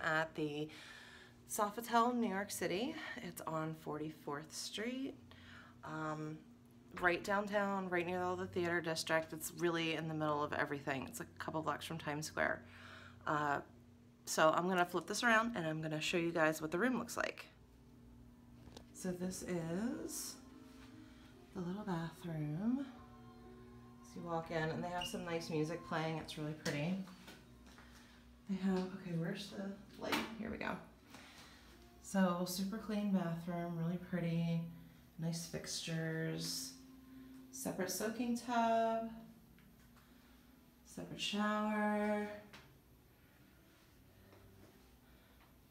at the Sofitel, New York City. It's on 44th Street, right downtown, right near all the theater district. It's really in the middle of everything. It's a couple blocks from Times Square. So I'm gonna flip this around and I'm gonna show you guys what the room looks like. So this is the little bathroom. So you walk in and they have some nice music playing. It's really pretty. They have, okay, where's the light? Here we go. So super clean bathroom, really pretty, nice fixtures, separate soaking tub, separate shower,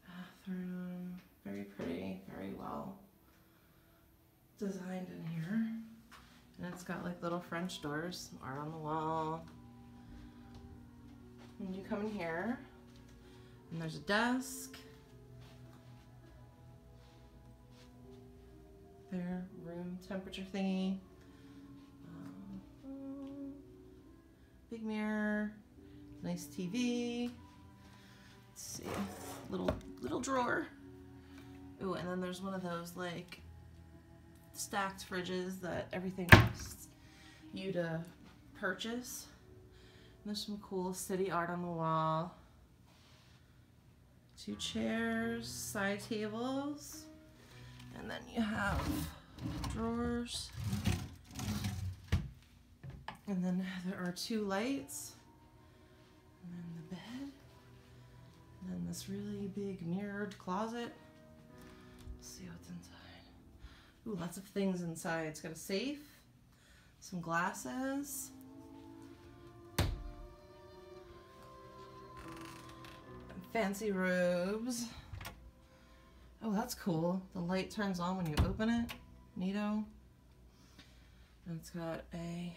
bathroom, very pretty, very well designed in here. And it's got like little French doors, art on the wall. And you come in here, and there's a desk. There, room temperature thingy. Big mirror, nice TV. Let's see, little drawer. Ooh, and then there's one of those like stacked fridges that everything costs you to purchase. And there's some cool city art on the wall. 2 chairs, side tables, and then you have drawers. And then there are 2 lights, and then the bed, and then this really big mirrored closet. Let's see what's inside. Ooh, lots of things inside. It's got a safe, some glasses, fancy robes. Oh, that's cool. The light turns on when you open it. Neato. And it's got a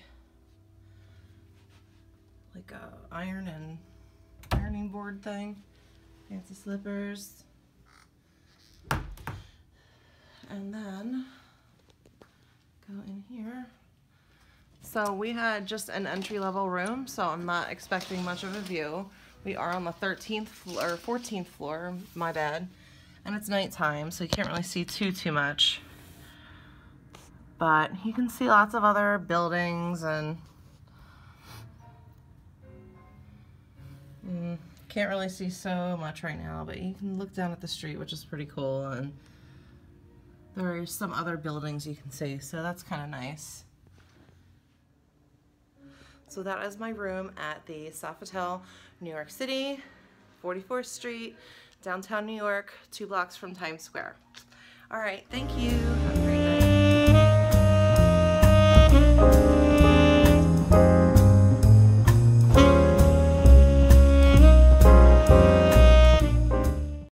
ironing board thing. Fancy slippers. And then go in here. So we had just an entry-level room, so I'm not expecting much of a view. We are on the 13th floor, or 14th floor, my bad. And it's nighttime, so you can't really see too much. But you can see lots of other buildings and can't really see so much right now, but you can look down at the street, which is pretty cool, and there are some other buildings you can see, so that's kind of nice. So that is my room at the Sofitel, New York City, 44th Street, downtown New York, 2 blocks from Times Square. All right, thank you.